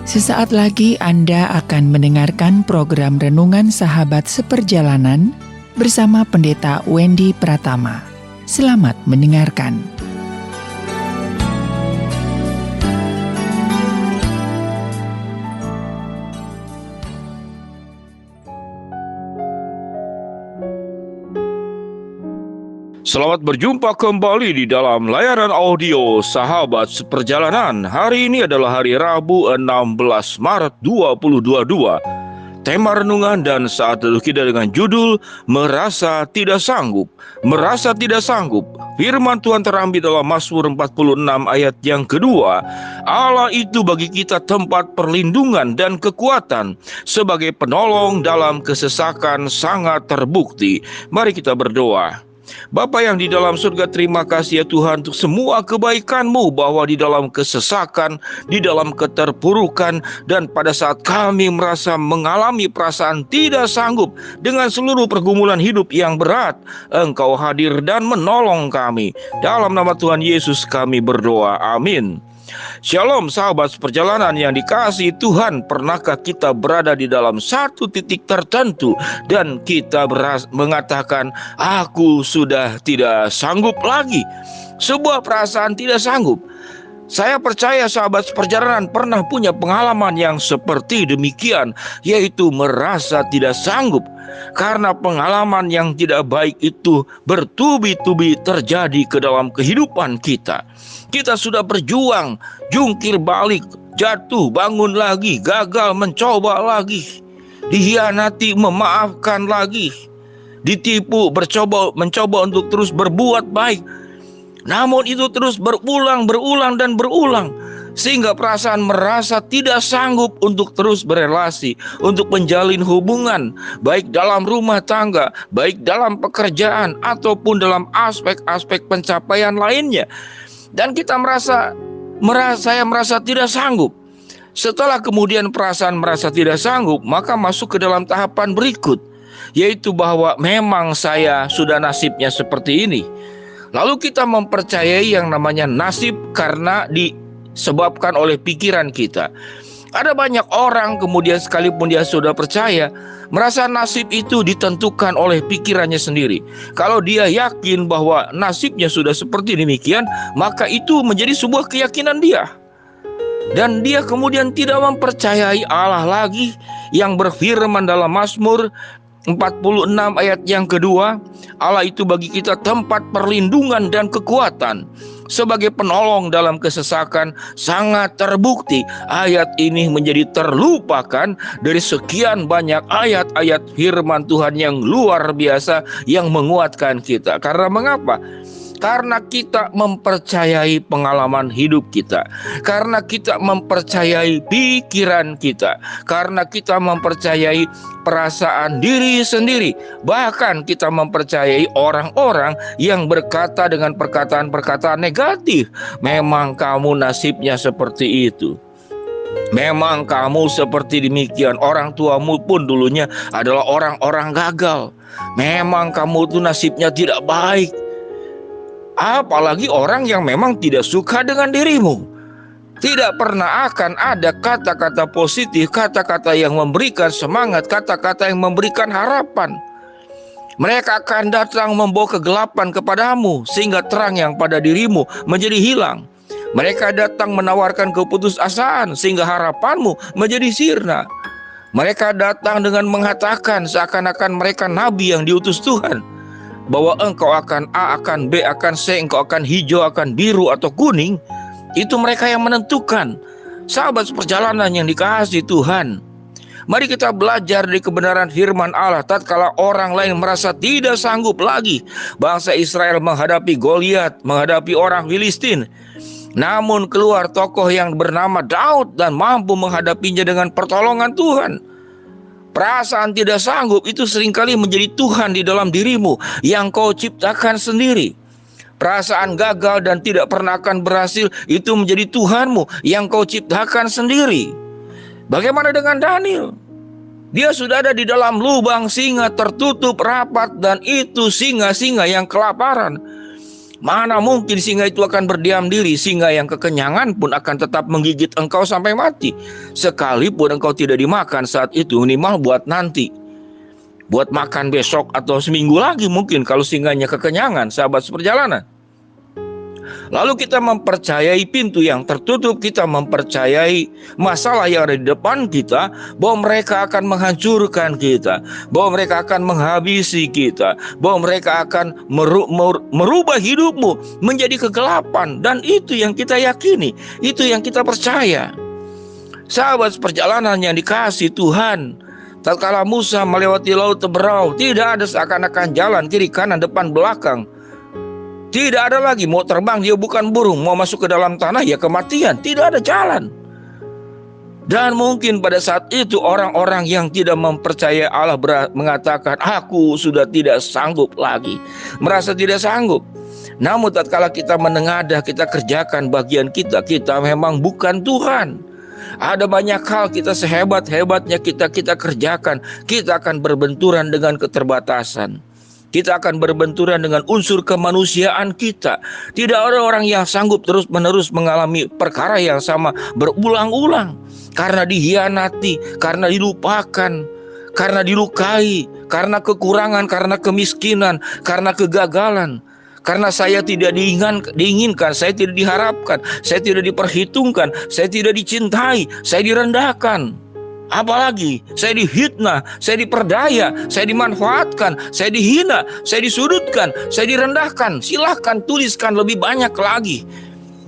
Sesaat lagi Anda akan mendengarkan program Renungan Sahabat Seperjalanan bersama Pendeta Wendy Pratama. Selamat mendengarkan. Selamat berjumpa kembali di dalam layanan audio Sahabat Seperjalanan. Hari ini adalah hari Rabu 16 Maret 2022. Tema renungan dan saat teduh kita dengan judul Merasa Tidak Sanggup. Merasa tidak sanggup. Firman Tuhan terambil dalam Mazmur 46 ayat yang kedua. Allah itu bagi kita tempat perlindungan dan kekuatan, sebagai penolong dalam kesesakan sangat terbukti. Mari kita berdoa. Bapa yang di dalam surga, terima kasih ya Tuhan untuk semua kebaikan-Mu, bahwa di dalam kesesakan, di dalam keterpurukan, dan pada saat kami merasa mengalami perasaan tidak sanggup dengan seluruh pergumulan hidup yang berat, Engkau hadir dan menolong kami. Dalam nama Tuhan Yesus kami berdoa, amin. Shalom sahabat seperjalanan yang dikasihi Tuhan. Pernahkah kita berada di dalam satu titik tertentu dan kita mengatakan, aku sudah tidak sanggup lagi? Sebuah perasaan tidak sanggup. Saya percaya sahabat seperjalanan pernah punya pengalaman yang seperti demikian, yaitu merasa tidak sanggup. Karena pengalaman yang tidak baik itu bertubi-tubi terjadi ke dalam kehidupan kita. Kita sudah berjuang, jungkir balik, jatuh, bangun lagi, gagal, mencoba lagi, dihianati, memaafkan lagi, ditipu, mencoba untuk terus berbuat baik. Namun itu terus berulang dan berulang, sehingga perasaan merasa tidak sanggup untuk terus berelasi, untuk menjalin hubungan, baik dalam rumah tangga, baik dalam pekerjaan, ataupun dalam aspek-aspek pencapaian lainnya. Dan kita merasa tidak sanggup. Setelah kemudian perasaan merasa tidak sanggup, maka masuk ke dalam tahapan berikut, yaitu bahwa memang saya sudah nasibnya seperti ini. Lalu kita mempercayai yang namanya nasib karena disebabkan oleh pikiran kita. Ada banyak orang kemudian sekalipun dia sudah percaya, merasa nasib itu ditentukan oleh pikirannya sendiri. Kalau dia yakin bahwa nasibnya sudah seperti demikian, maka itu menjadi sebuah keyakinan dia. Dan dia kemudian tidak mempercayai Allah lagi yang berfirman dalam Mazmur 46 ayat yang kedua, Allah itu bagi kita tempat perlindungan dan kekuatan, sebagai penolong dalam kesesakan sangat terbukti. Ayat ini menjadi terlupakan dari sekian banyak ayat-ayat firman Tuhan yang luar biasa yang menguatkan kita. Karena mengapa? Karena kita mempercayai pengalaman hidup kita, karena kita mempercayai pikiran kita, karena kita mempercayai perasaan diri sendiri, bahkan kita mempercayai orang-orang yang berkata dengan perkataan-perkataan negatif. Memang kamu nasibnya seperti itu, memang kamu seperti demikian, orang tuamu pun dulunya adalah orang-orang gagal, memang kamu tuh nasibnya tidak baik. Apalagi orang yang memang tidak suka dengan dirimu. Tidak pernah akan ada kata-kata positif, kata-kata yang memberikan semangat, kata-kata yang memberikan harapan. Mereka akan datang membawa kegelapan kepadamu, sehingga terang yang pada dirimu menjadi hilang. Mereka datang menawarkan keputusasaan, sehingga harapanmu menjadi sirna. Mereka datang dengan mengatakan seakan-akan mereka nabi yang diutus Tuhan, bahwa engkau akan A, akan B, akan C, engkau akan hijau, akan biru atau kuning. Itu mereka yang menentukan. Sahabat seperjalanan yang dikasihi Tuhan, mari kita belajar dari kebenaran firman Allah. Tatkala orang lain merasa tidak sanggup lagi, bangsa Israel menghadapi Goliat, menghadapi orang Filistin, namun keluar tokoh yang bernama Daud dan mampu menghadapinya dengan pertolongan Tuhan. Perasaan tidak sanggup itu seringkali menjadi Tuhan di dalam dirimu yang kau ciptakan sendiri. Perasaan gagal dan tidak pernah akan berhasil itu menjadi Tuhanmu yang kau ciptakan sendiri. Bagaimana dengan Daniel? Dia sudah ada di dalam lubang singa tertutup rapat, dan itu singa-singa yang kelaparan. Mana mungkin singa itu akan berdiam diri. Singa yang kekenyangan pun akan tetap menggigit engkau sampai mati. Sekalipun engkau tidak dimakan saat itu, minimal buat nanti, buat makan besok atau seminggu lagi mungkin kalau singanya kekenyangan, sahabat seperjalanan. Lalu kita mempercayai pintu yang tertutup, kita mempercayai masalah yang ada di depan kita, bahwa mereka akan menghancurkan kita, bahwa mereka akan menghabisi kita, bahwa mereka akan merubah hidupmu menjadi kegelapan. Dan itu yang kita yakini, itu yang kita percaya. Sahabat seperjalanan yang dikasihi Tuhan, tatkala Musa melewati laut Teberau, tidak ada seakan-akan jalan kiri kanan depan belakang. Tidak ada lagi, mau terbang dia bukan burung, mau masuk ke dalam tanah ya kematian, tidak ada jalan. Dan mungkin pada saat itu orang-orang yang tidak mempercayai Allah mengatakan, aku sudah tidak sanggup lagi, merasa tidak sanggup. Namun tatkala kita menengadah, kita kerjakan bagian kita, kita memang bukan Tuhan. Ada banyak hal kita sehebat-hebatnya kita kerjakan, kita akan berbenturan dengan keterbatasan. Kita akan berbenturan dengan unsur kemanusiaan kita. Tidak ada orang yang sanggup terus-menerus mengalami perkara yang sama berulang-ulang. Karena dihianati, karena dilupakan, karena dilukai, karena kekurangan, karena kemiskinan, karena kegagalan. Karena saya tidak diinginkan, saya tidak diharapkan, saya tidak diperhitungkan, saya tidak dicintai, saya direndahkan. Apalagi saya dihitnah, saya diperdaya, saya dimanfaatkan, saya dihina, saya disudutkan, saya direndahkan. Silahkan tuliskan lebih banyak lagi.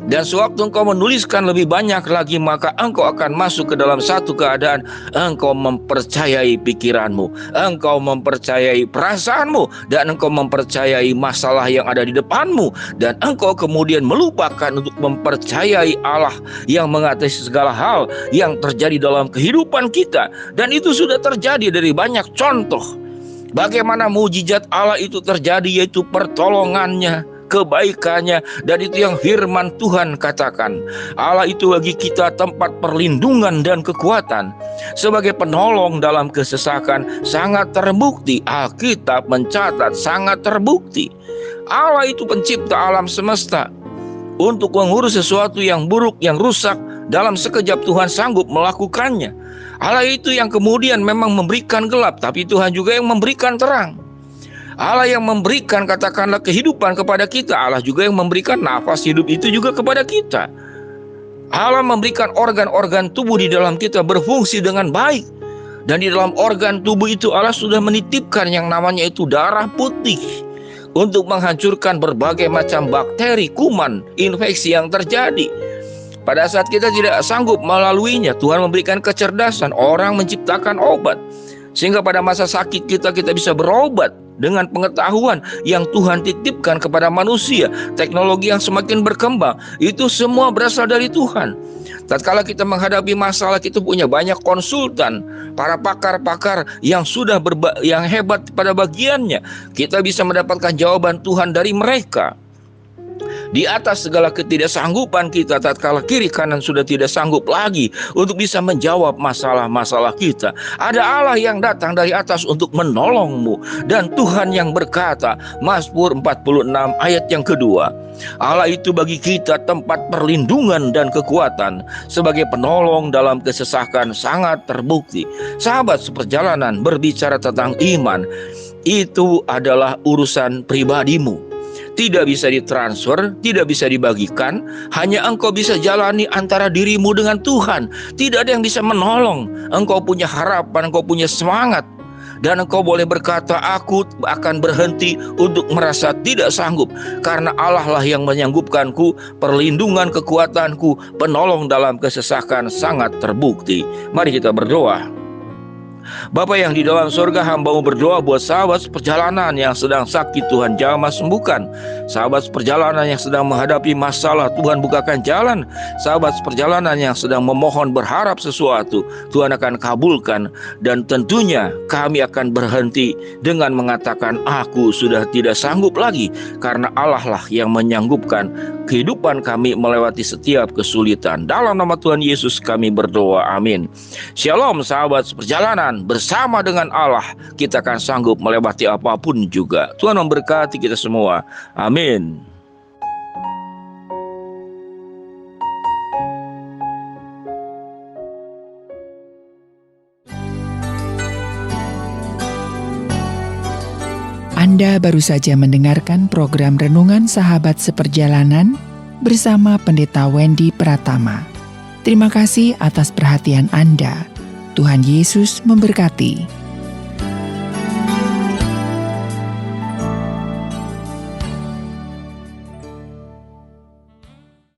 Dan sewaktu engkau menuliskan lebih banyak lagi, maka engkau akan masuk ke dalam satu keadaan engkau mempercayai pikiranmu, engkau mempercayai perasaanmu, dan engkau mempercayai masalah yang ada di depanmu. Dan engkau kemudian melupakan untuk mempercayai Allah yang mengatasi segala hal yang terjadi dalam kehidupan kita. Dan itu sudah terjadi dari banyak contoh bagaimana mujizat Allah itu terjadi, yaitu pertolongannya, kebaikannya. Dan itu yang firman Tuhan katakan, Allah itu bagi kita tempat perlindungan dan kekuatan, sebagai penolong dalam kesesakan. Sangat terbukti, Alkitab mencatat sangat terbukti, Allah itu pencipta alam semesta. Untuk mengurus sesuatu yang buruk, yang rusak, dalam sekejap Tuhan sanggup melakukannya. Allah itu yang kemudian memang memberikan gelap, tapi Tuhan juga yang memberikan terang. Allah yang memberikan katakanlah kehidupan kepada kita, Allah juga yang memberikan nafas hidup itu juga kepada kita. Allah memberikan organ-organ tubuh di dalam kita berfungsi dengan baik. Dan di dalam organ tubuh itu Allah sudah menitipkan yang namanya itu darah putih, untuk menghancurkan berbagai macam bakteri, kuman, infeksi yang terjadi. Pada saat kita tidak sanggup melaluinya, Tuhan memberikan kecerdasan, orang menciptakan obat, sehingga pada masa sakit kita bisa berobat dengan pengetahuan yang Tuhan titipkan kepada manusia. Teknologi yang semakin berkembang, itu semua berasal dari Tuhan. Tatkala kita menghadapi masalah, kita punya banyak konsultan, para pakar-pakar yang yang hebat pada bagiannya. Kita bisa mendapatkan jawaban Tuhan dari mereka. Di atas segala ketidaksanggupan kita, tatkala kiri kanan sudah tidak sanggup lagi untuk bisa menjawab masalah-masalah kita, ada Allah yang datang dari atas untuk menolongmu. Dan Tuhan yang berkata, Mazmur 46 ayat yang kedua, Allah itu bagi kita tempat perlindungan dan kekuatan, sebagai penolong dalam kesesakan. Sangat terbukti. Sahabat seperjalanan, berbicara tentang iman, itu adalah urusan pribadimu. Tidak bisa ditransfer, tidak bisa dibagikan. Hanya engkau bisa jalani antara dirimu dengan Tuhan. Tidak ada yang bisa menolong. Engkau punya harapan, engkau punya semangat, dan engkau boleh berkata, aku akan berhenti untuk merasa tidak sanggup, karena Allah lah yang menyanggupkanku, perlindungan kekuatanku, penolong dalam kesesakan. Sangat terbukti. Mari kita berdoa. Bapa yang di dalam surga, hamba-Mu berdoa buat sahabat seperjalanan yang sedang sakit, Tuhan jamah sembuhkan. Sahabat seperjalanan yang sedang menghadapi masalah, Tuhan bukakan jalan. Sahabat seperjalanan yang sedang memohon berharap sesuatu, Tuhan akan kabulkan. Dan tentunya kami akan berhenti dengan mengatakan, aku sudah tidak sanggup lagi, karena Allah lah yang menyanggupkan kehidupan kami melewati setiap kesulitan. Dalam nama Tuhan Yesus kami berdoa, amin. Shalom sahabat seperjalanan, bersama dengan Allah kita akan sanggup melewati apapun juga. Tuhan memberkati kita semua, amin. Anda baru saja mendengarkan program Renungan Sahabat Seperjalanan bersama Pendeta Wendy Pratama. Terima kasih atas perhatian Anda. Tuhan Yesus memberkati.